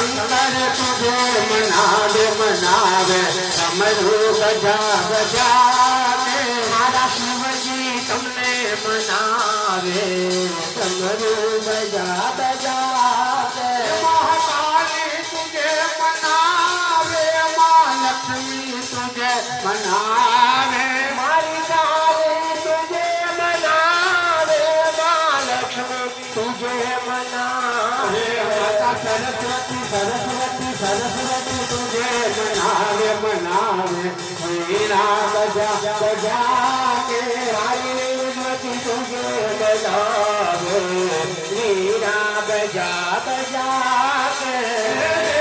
शंकर तुझे मनावे मनावे डमरू बजा बजा के मारा शिव जी तुमने मनावे डमरू बजा बजा के महाकाली तुझे मनावे माँ लक्ष्मी तुझे मनावे मारी काली तुझे मनावे माँ लक्ष्मी तुझे मनावे माता सरस्वती सरस्वती सरस्वती तुझे मनावे मनावे वीणा बजा बजा के मारी सरस्वती तुझे मनावे वीणा बजा बजा के